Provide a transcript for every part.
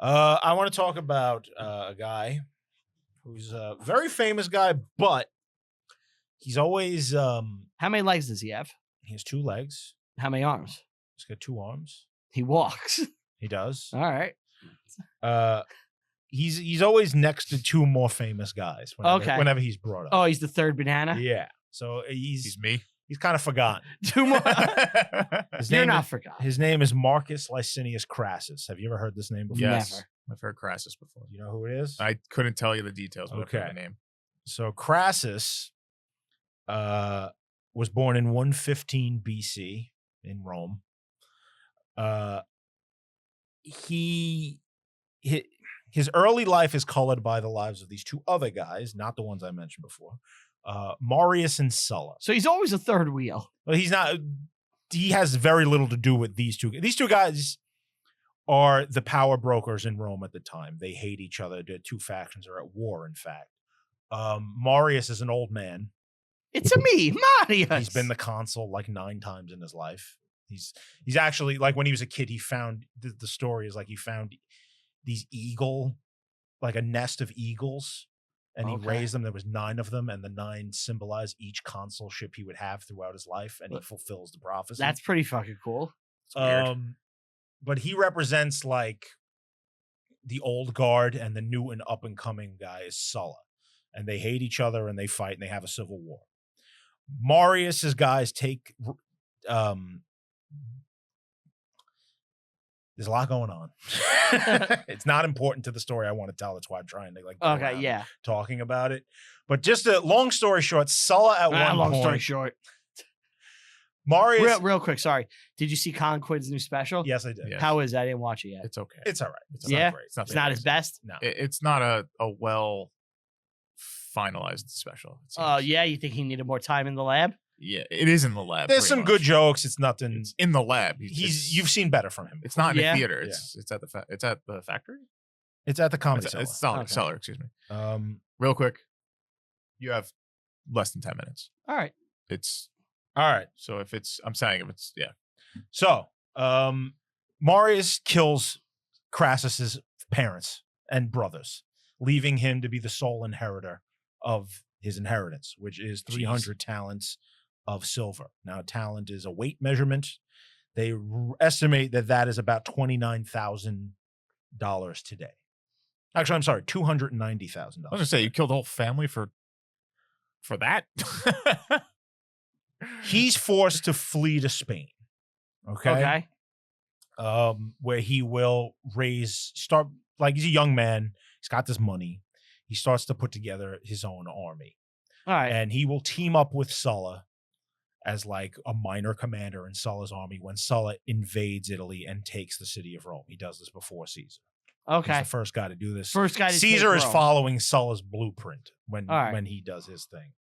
I want to talk about a guy who's a very famous guy, but he's always How many legs does he have? he has 2 legs. How many arms? He's got 2 arms. He walks. He does. All right. He's always next to 2 more famous guys whenever he's brought up. Oh, he's the third banana? Yeah. So He's me. he's kind of forgotten. 2 more. You're not forgotten. His name is Marcus Licinius Crassus. Have you ever heard this name before? Yes. Never. I've heard Crassus before. You know who it is? I couldn't tell you the details, but I've heard Okay. the name. So Crassus was born in 115 BC in Rome. His early life is colored by the lives of these 2 other guys, not the ones I mentioned before, Marius and Sulla. So he's always a third wheel. Well, he's not. He has very little to do with these 2. These 2 guys are the power brokers in Rome at the time. They hate each other. The 2 factions are at war, in fact. Marius is an old man. It's a me, Marius. He's been the consul like 9 times in his life. He's actually, like, when he was a kid, he found the story is like he found these like a nest of eagles, and he raised them. There was 9 of them, and the 9 symbolize each consulship he would have throughout his life, and he fulfills the prophecy. That's pretty fucking cool. It's weird. But he represents like the old guard, and the new and up and coming guy is Sulla, and they hate each other and they fight and they have a civil war. Marius's guys take. There's a lot going on. It's not important to the story I want to tell. That's why I'm trying to talking about it. But just a long story short, Sulla at one long point. story short. Marius. Real quick, sorry. Did you see Colin Quinn's new special? Yes, I did. Yes. How is it? I didn't watch it yet. It's okay. It's all right. It's Yeah? not great. It's not his best? No. It's not a well finalized special. Oh, yeah? You think he needed more time in the lab? Yeah, it is in the lab. There's some much. good jokes. It's nothing. It's in the lab. You've seen better from him. It's not in Yeah. a theater. It's at the factory. It's at the Comedy Cellar. It's cellar. Excuse me. Real quick, you have less than 10 minutes. All right. It's all right. so if it's yeah. So Marius kills Crassus's parents and brothers, leaving him to be the sole inheritor of his inheritance, which is 300 talents of silver. Now, talent is a weight measurement. They estimate that is about $29,000 today. Actually, I'm sorry, $290,000. I was gonna say you killed the whole family for that. He's forced to flee to Spain. Okay. Where he will he's a young man. He's got this money. He starts to put together his own army. All right. And he will team up with Sulla as like a minor commander in Sulla's army when Sulla invades Italy and takes the city of Rome. He does this before Caesar. Okay. He's the first guy to do this. Caesar is following Sulla's blueprint when he does his thing.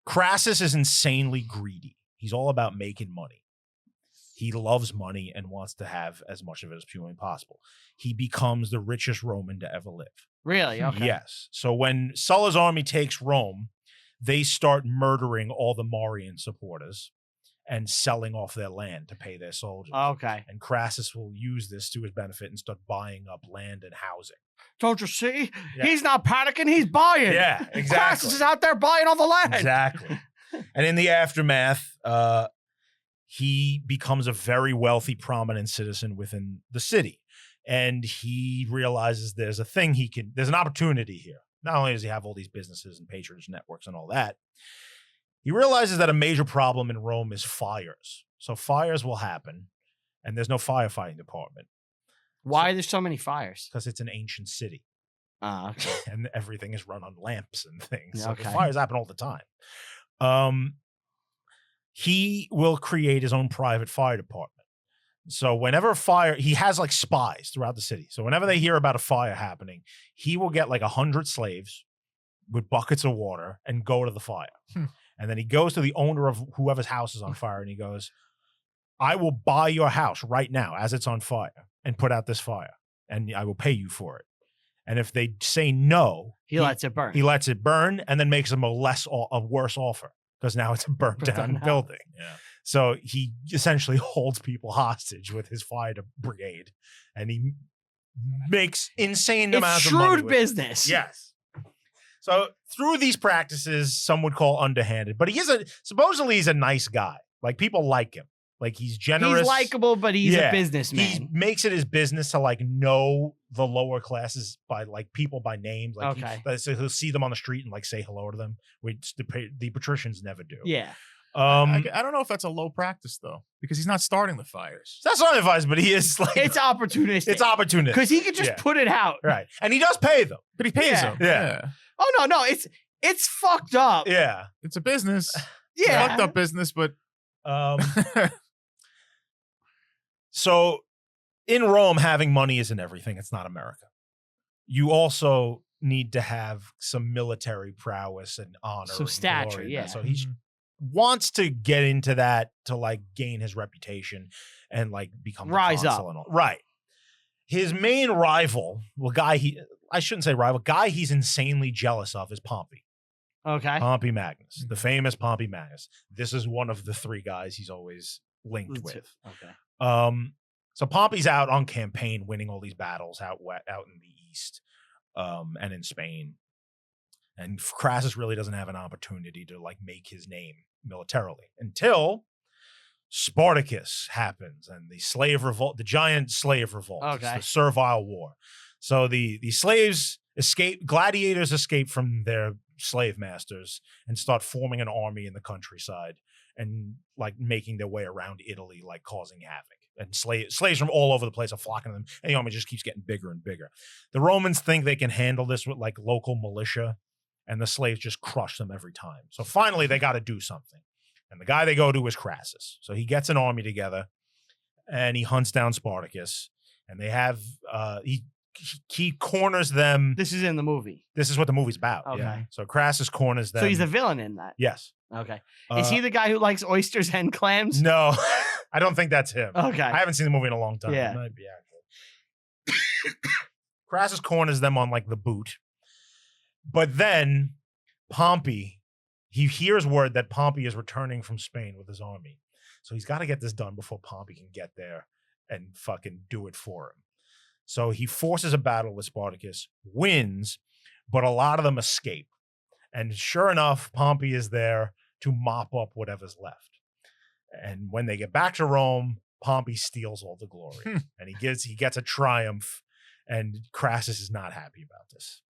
Crassus is insanely greedy. He's all about making money. He loves money and wants to have as much of it as humanly possible. He becomes the richest Roman to ever live. Really? Okay. Yes. So when Sulla's army takes Rome, they start murdering all the Marian supporters and selling off their land to pay their soldiers. Okay. And Crassus will use this to his benefit and start buying up land and housing. Don't you see? Yeah. He's not panicking. He's buying. Yeah, exactly. Crassus is out there buying all the land. Exactly. And in the aftermath, he becomes a very wealthy, prominent citizen within the city. And he realizes there's an opportunity here. Not only does he have all these businesses and patronage networks and all that, he realizes that a major problem in Rome is fires. So fires will happen, and there's no firefighting department. Why are there so many fires? Because it's an ancient city. Okay. And everything is run on lamps and things. So Okay. the fires happen all the time. He will create his own private fire department. So whenever he has like spies throughout the city. So whenever they hear about a fire happening, he will get like 100 slaves with buckets of water and go to the fire. And then he goes to the owner of whoever's house is on fire and he goes, I will buy your house right now as it's on fire and put out this fire and I will pay you for it. And if they say no, he lets it burn. He lets it burn and then makes them a worse offer because now it's a burnt down building. Yeah. So he essentially holds people hostage with his fire brigade, and he makes insane It's amounts of money. shrewd with it. business. Yes. So through these practices, some would call underhanded, but supposedly he's a nice guy. Like people like him. Like he's generous. He's likable, but he's Yeah. a businessman. He makes it his business to like know the lower classes by like people by names. Like Okay. so he'll see them on the street and like say hello to them, which the patricians never do. Yeah. I don't know if that's a low practice though, because he's not starting the fires. That's not advice, but he is like It's opportunistic. it's opportunistic Because he could just Yeah. put it out. right, and he does pay them. But he pays Yeah. them. Yeah. Oh no, it's fucked up. Yeah. It's a business. Yeah. Fucked up business, but So in Rome, having money isn't everything. It's not America. You also need to have some military prowess and honor, Some and stature, glory and yeah. that. So he wants to get into that to like gain his reputation and like become the Rise consul up. and all. Right. His main rival, I shouldn't say rival, guy he's insanely jealous of is Pompey. Okay. Pompey Magnus, the famous Pompey Magnus. This is one of the three guys he's always linked with. Okay. So Pompey's out on campaign, winning all these battles out in the east, and in Spain. And Crassus really doesn't have an opportunity to like make his name militarily until Spartacus happens and the slave revolt, the giant slave revolt, It's Okay. the Servile War. So the slaves gladiators escape from their slave masters and start forming an army in the countryside and like making their way around Italy, like causing havoc. And slaves from all over the place are flocking to them, and the army just keeps getting bigger and bigger. The Romans think they can handle this with like local militia, and the slaves just crush them every time. So finally, they got to do something. And the guy they go to is Crassus. So he gets an army together, and he hunts down Spartacus. And they have he corners them. This is in the movie. This is what the movie's about. Okay. Yeah. So Crassus corners them. So he's the villain in that. yes. Okay. Is he the guy who likes oysters and clams? No, I don't think that's him. Okay. I haven't seen the movie in a long time. Yeah. It might be actually. Crassus corners them on like the boot. But then Pompey, he hears word that Pompey is returning from Spain with his army. So he's got to get this done before Pompey can get there and fucking do it for him. So he forces a battle with Spartacus, wins, but a lot of them escape. And sure enough, Pompey is there to mop up whatever's left. And when they get back to Rome, Pompey steals all the glory. And he gets a triumph, and Crassus is not happy about this.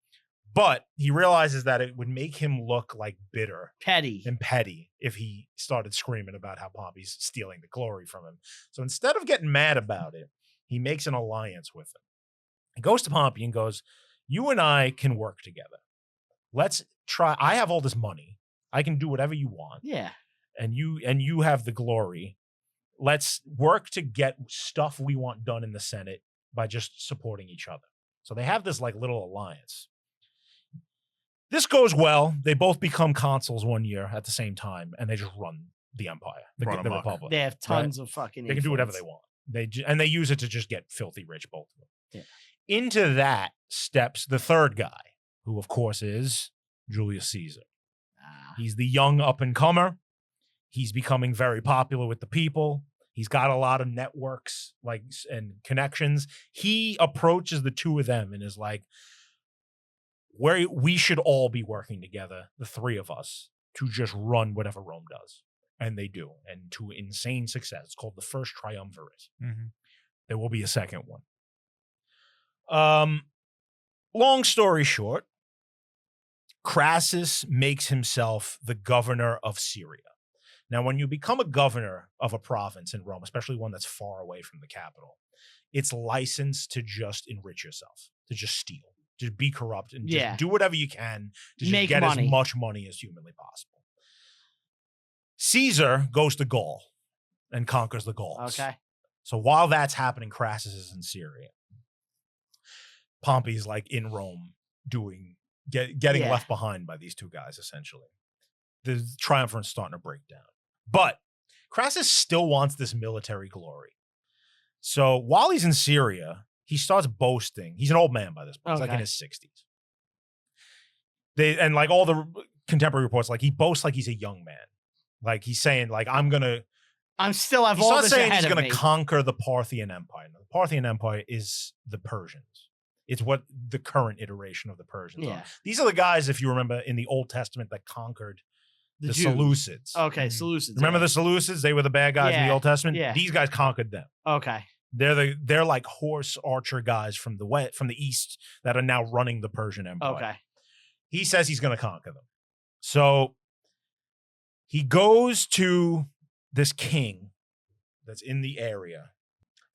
But he realizes that it would make him look like bitter Petty. and petty if he started screaming about how Pompey's stealing the glory from him. So instead of getting mad about it, he makes an alliance with him. He goes to Pompey and goes, "You and I can work together. Let's try. I have all this money. I can do whatever you want. Yeah. And you have the glory. Let's work to get stuff we want done in the Senate by just supporting each other." So they have this like little alliance. This goes well. They both become consuls one year at the same time, and they just run the empire, the Run amok. republic. They have tons of fucking They can do whatever they influence. want. And they use it to just get filthy rich, both of them. Yeah. Into that steps the third guy, who of course is Julius Caesar. He's the young up and comer. He's becoming very popular with the people. He's got a lot of networks and connections. He approaches the two of them and is like, we should all be working together, the three of us, to just run whatever Rome does. And they do, and to insane success. It's called the First Triumvirate. Mhm. There will be a second one. Long story short, Crassus makes himself the governor of Syria. Now, when you become a governor of a province in Rome, especially one that's far away from the capital, it's licensed to just enrich yourself, to just steal, to be corrupt, and just do whatever you can to just Make get money. as much money as humanly possible. Caesar goes to Gaul and conquers the Gauls. Okay. So while that's happening, Crassus is in Syria. Pompey's like in Rome getting Yeah. left behind by these two guys, essentially. The triumvirate's starting to break down. But Crassus still wants this military glory. So while he's in Syria, he starts boasting. He's an old man by this point. He's like in Okay. his 60s. And like all the contemporary reports, like he boasts like he's a young man. Like he's saying, like, I'm gonna I'm still have He all starts this saying ahead he's of going me. to conquer the Parthian Empire. Now, the Parthian Empire is the Persians. It's what the current iteration of the Persians are. Yeah. These are the guys, if you remember, in the Old Testament that conquered the Jews. Seleucids. Okay, Seleucids. Remember the Seleucids? They were the bad guys in the Yeah, Old Testament. yeah. These guys conquered them. Okay. They're like horse archer guys from the east that are now running the Persian Empire. Okay. He says he's going to conquer them. So he goes to this king that's in the area.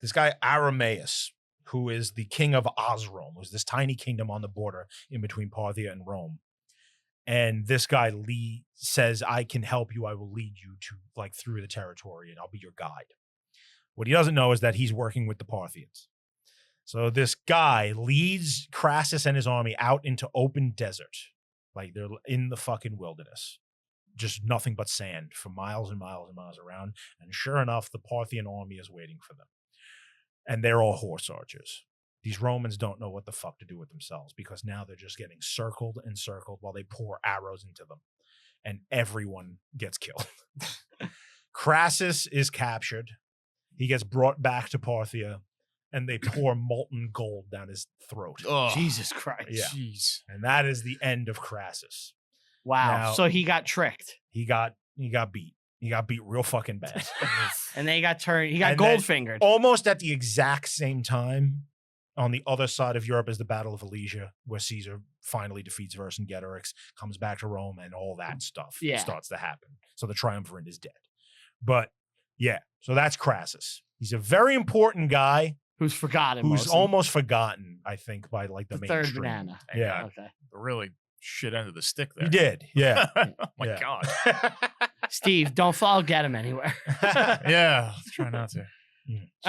This guy Aramaeus, who is the king of Osrome, who's this tiny kingdom on the border in between Parthia and Rome. And this guy says, I can help you. I will lead you to like through the territory and I'll be your guide. What he doesn't know is that he's working with the Parthians. So this guy leads Crassus and his army out into open desert. Like they're in the fucking wilderness. Just nothing but sand for miles and miles and miles around. And sure enough, the Parthian army is waiting for them. And they're all horse archers. These Romans don't know what the fuck to do with themselves because now they're just getting circled and circled while they pour arrows into them. And everyone gets killed. Crassus is captured. He gets brought back to Parthia and they pour molten gold down his throat. Oh, Jesus Christ. Yeah. jeez. And that is the end of Crassus. Wow. Now- So he got tricked. He got beat. He got beat real fucking bad. And then he got turned. He got And then- gold fingered. Almost at the exact same time, on the other side of Europe is the Battle of Alesia, where Caesar finally defeats Vercingetorix, comes back to Rome, and all that stuff Yeah. starts to happen. So the Triumvirate is dead. But yeah, so that's Crassus. He's a very important guy Who's forgotten. who's mostly. almost forgotten, I think, by like the the third mainstream. banana. Yeah, Okay. The really shit end of the stick there. he did. Yeah. Oh my Yeah. God. Steve, don't fall. Get him anywhere. Yeah. Let's try not to.